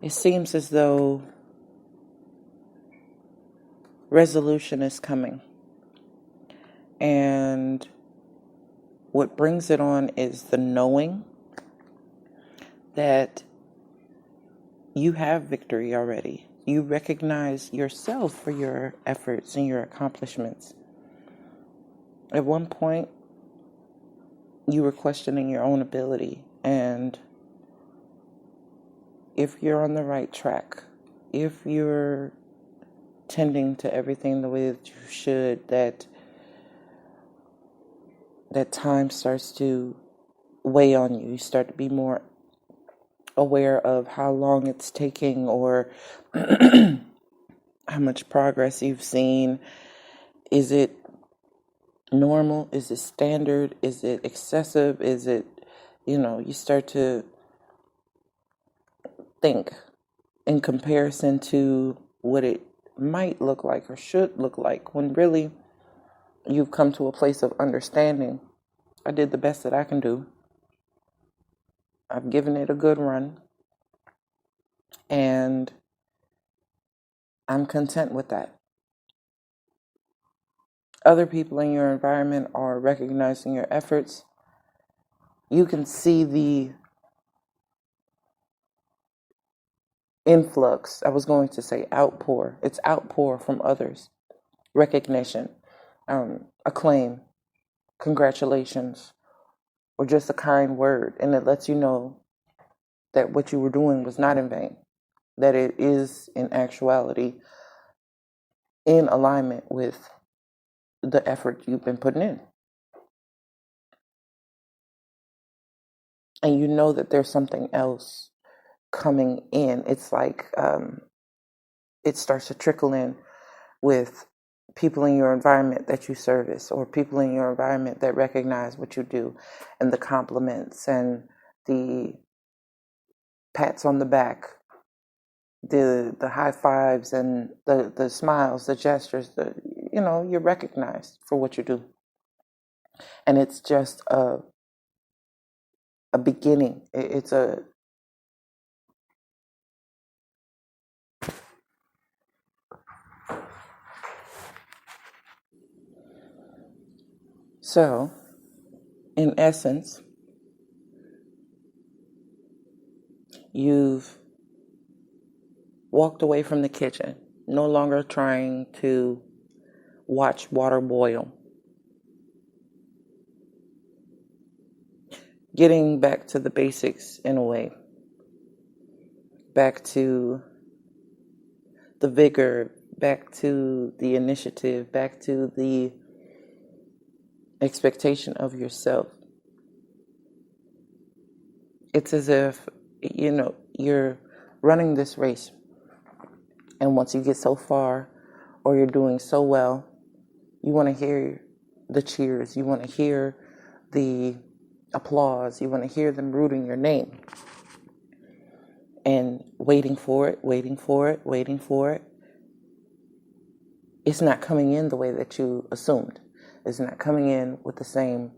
It seems as though resolution is coming. And what brings it on is the knowing that you have victory already. You recognize yourself for your efforts and your accomplishments. At one point, you were questioning your own ability, and if you're on the right track, if you're tending to everything the way that you should, that time starts to weigh on you. You start to be more aware of how long it's taking, or how much progress you've seen. Is it normal? Is it standard? Is it excessive? Is it, you start to think in comparison to what it might look like or should look like, when really you've come to a place of understanding. I did the best that I can do. I've given it a good run, and I'm content with that. Other people in your environment are recognizing your efforts. You can see the influx. I was going to say outpour. It's outpour from others. Recognition, acclaim, congratulations, or just a kind word. And it lets you know that what you were doing was not in vain, that it is in actuality in alignment with the effort you've been putting in. And you know that there's something else coming in. It's like it starts to trickle in with people in your environment that you service, or people in your environment that recognize what you do, and the compliments and the pats on the back, the high fives and the smiles, the gestures. You're recognized for what you do, and it's just a beginning. It's a so in essence, you've walked away from the kitchen, no longer trying to watch water boil. Getting back to the basics in a way. Back to the vigor, back to the initiative, back to the expectation of yourself. It's as if, you're running this race, and once you get so far, or you're doing so well, you want to hear the cheers, you want to hear the applause, you want to hear them rooting your name, and waiting for it. It's not coming in the way that you assumed. It's not coming in with the same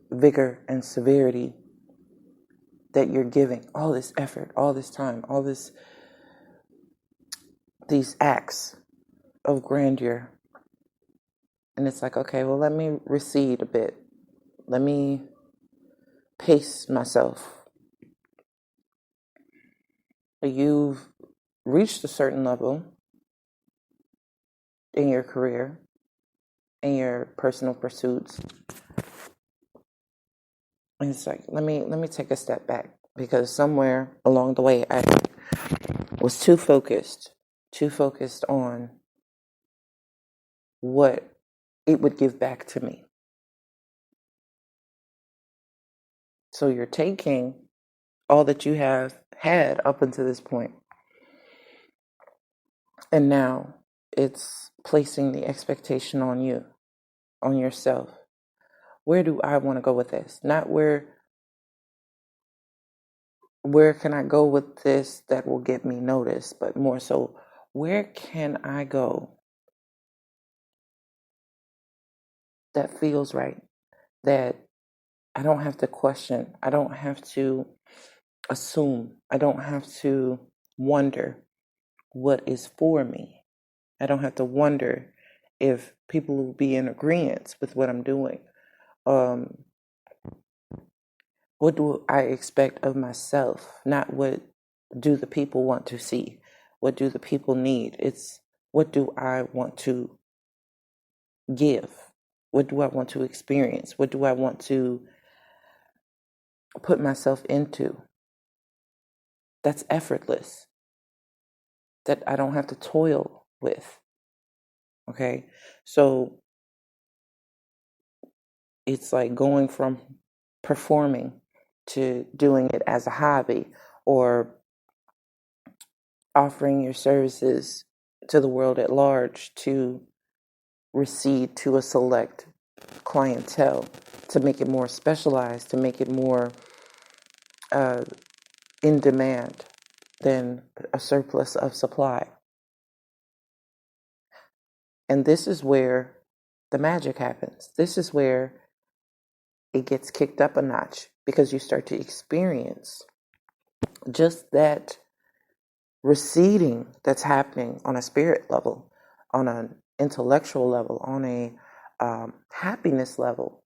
vigor and severity that you're giving. All this effort, all this time, these acts of grandeur. And it's like, okay, well, let me recede a bit. Let me pace myself. You've reached a certain level in your career, in your personal pursuits. And it's like, let me take a step back, because somewhere along the way I was too focused on what it would give back to me. So you're taking all that you have had up until this point, and now it's placing the expectation on you, on yourself. Where do I want to go with this? Not where can I go with this that will get me noticed, but more so, where can I go that feels right, that I don't have to question, I don't have to assume. I don't have to wonder what is for me. I don't have to wonder if people will be in agreement with what I'm doing. Um, what do I expect of myself? Not what do the people want to see? What do the people need? It's what do I want to give? What do I want to experience? What do I want to put myself into? That's effortless, that I don't have to toil with. Okay. So it's like going from performing to doing it as a hobby, or offering your services to the world at large to recede to a select clientele, to make it more specialized, to make it more uh, in demand than a surplus of supply. And this is where the magic happens. This is where it gets kicked up a notch, because you start to experience just that receding that's happening on a spirit level, on an intellectual level, on a happiness level.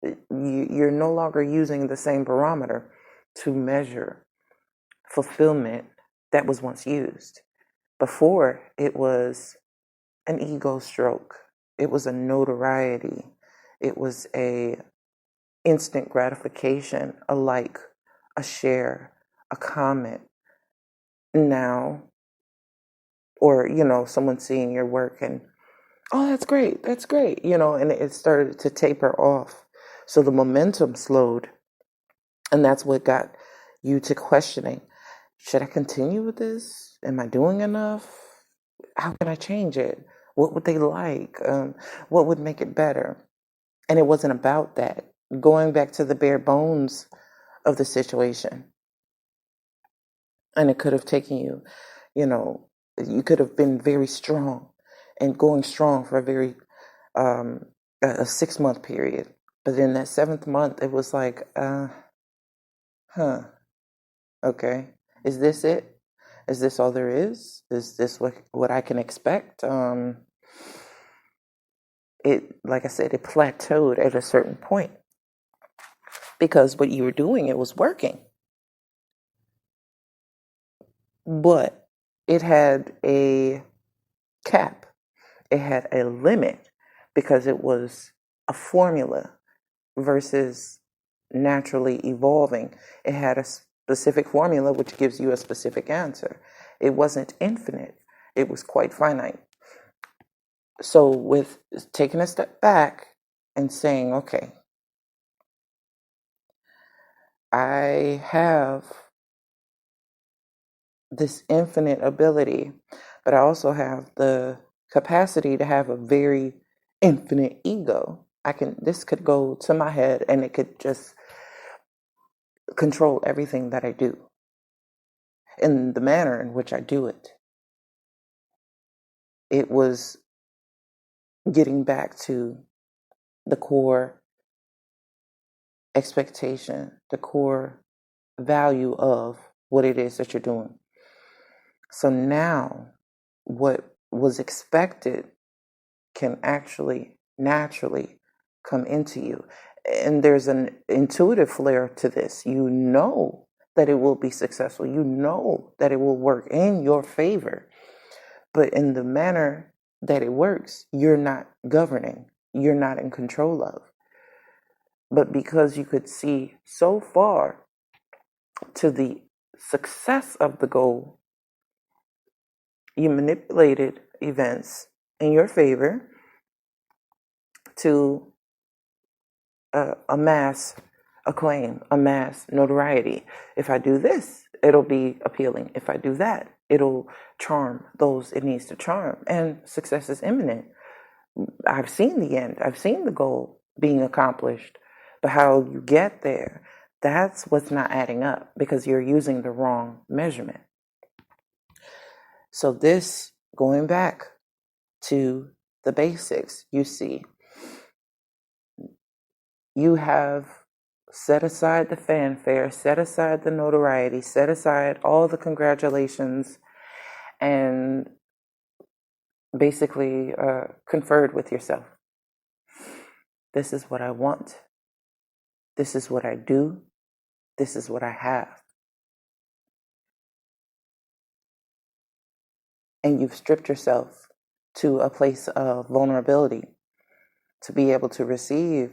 You're no longer using the same barometer to measure fulfillment that was once used. Before, it was an ego stroke. It was a notoriety. It was a instant gratification, a like, a share, a comment. Now, or, someone seeing your work and, oh, that's great, and it started to taper off. So the momentum slowed, and that's what got you to questioning, should I continue with this? Am I doing enough? How can I change it? What would they like? What would make it better? And it wasn't about that. Going back to the bare bones of the situation. And it could have taken you, you could have been very strong and going strong for a 6-month period. But in that 7th month, it was like, okay, is this it? Is this all there is? Is this what I can expect? Like I said, it plateaued at a certain point, because what you were doing, it was working. But it had a cap. It had a limit, because it was a formula versus naturally evolving. It had a specific formula which gives you a specific answer. It wasn't infinite. It was quite finite. So with taking a step back and saying, okay, I have this infinite ability, but I also have the capacity to have a very infinite ego. This could go to my head and it could just control everything that I do in the manner in which I do it. It was getting back to the core expectation, the core value of what it is that you're doing. So now what was expected can actually naturally come into you. And there's an intuitive flair to this. You know that it will be successful. You know that it will work in your favor. But in the manner that it works, you're not governing. You're not in control of. But because you could see so far to the success of the goal, you manipulated events in your favor to amass acclaim, amass notoriety. If I do this, it'll be appealing. If I do that, it'll charm those it needs to charm. And success is imminent. I've seen the end. I've seen the goal being accomplished. But how you get there, that's what's not adding up, because you're using the wrong measurement. So this, going back to the basics, you see, you have Set aside the fanfare, set aside the notoriety, set aside all the congratulations, and basically conferred with yourself. This is what I want. This is what I do. This is what I have. And you've stripped yourself to a place of vulnerability to be able to receive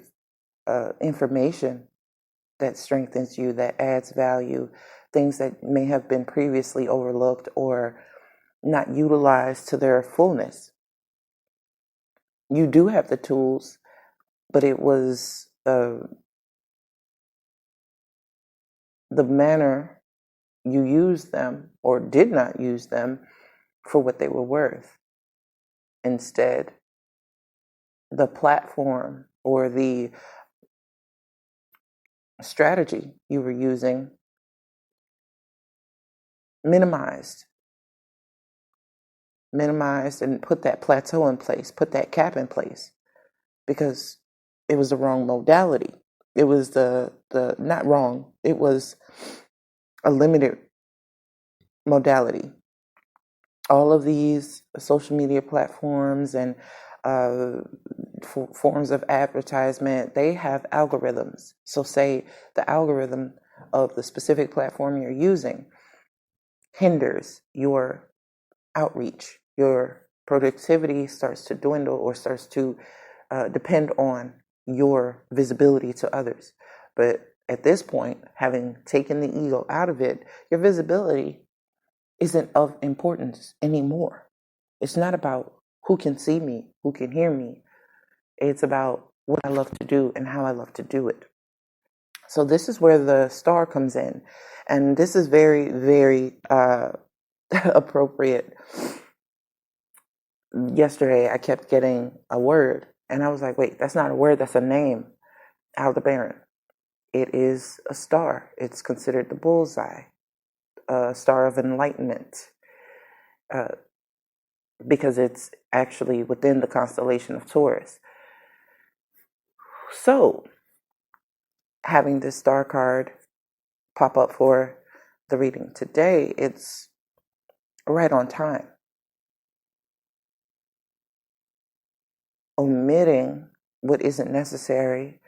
information that strengthens you, that adds value, things that may have been previously overlooked or not utilized to their fullness. You do have the tools, but it was the manner you used them or did not use them for what they were worth. Instead, the platform or the strategy you were using minimized and put that plateau in place, put that cap in place, because it was the wrong modality. It was the not wrong. It was a limited modality. All of these social media platforms and forms of advertisement, they have algorithms. So say the algorithm of the specific platform you're using hinders your outreach, your productivity starts to dwindle or starts to depend on your visibility to others. But at this point, having taken the ego out of it, your visibility isn't of importance anymore. It's not about who can see me, who can hear me. It's about what I love to do and how I love to do it. So this is where the star comes in. And this is very, very appropriate. Yesterday, I kept getting a word, and I was like, wait, that's not a word, that's a name. Aldebaran. It is a star. It's considered the bullseye, a star of enlightenment, because it's actually within the constellation of Taurus. So, having this star card pop up for the reading today, it's right on time. Omitting what isn't necessary,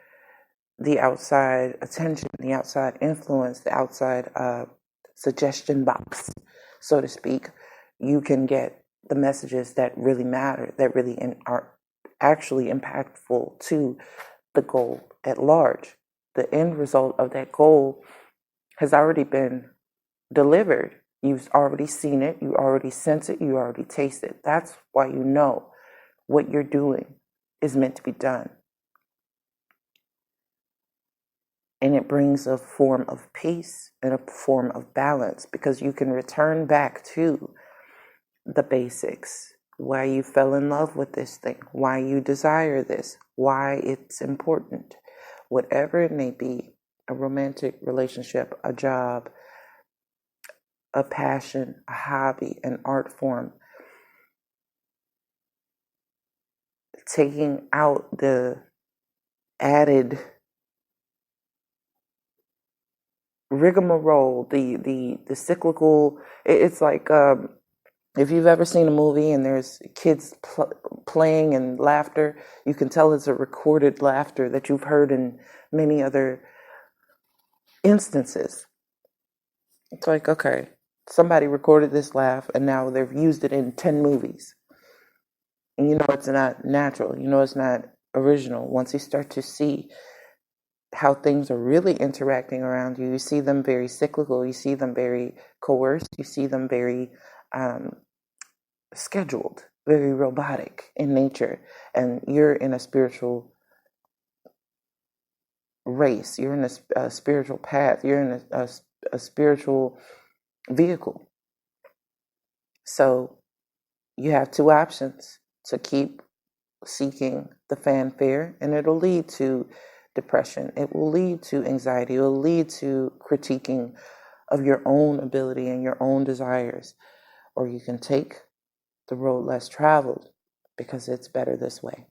the outside attention, the outside influence, the outside suggestion box, so to speak, you can get the messages that really matter, that really are actually impactful to the goal at large. The end result of that goal has already been delivered. You've already seen it, you already sense it, you already taste it. That's why you know what you're doing is meant to be done. And it brings a form of peace and a form of balance, because you can return back to the basics. Why you fell in love with this thing, why you desire this, why it's important. Whatever it may be, a romantic relationship, a job, a passion, a hobby, an art form. Taking out the added rigmarole, the cyclical. It's like if you've ever seen a movie and there's kids playing and laughter, you can tell it's a recorded laughter that you've heard in many other instances. It's like, okay, somebody recorded this laugh and now they've used it in 10 movies. And you know it's not natural. You know it's not original. Once you start to see how things are really interacting around you, you see them very cyclical, you see them very coerced, you see them very scheduled, very robotic in nature, and you're in a spiritual race, you're in a spiritual path, you're in a spiritual vehicle. So you have two options: to keep seeking the fanfare, and it'll lead to depression, it will lead to anxiety, it will lead to critiquing of your own ability and your own desires. Or you can take the road less traveled, because it's better this way.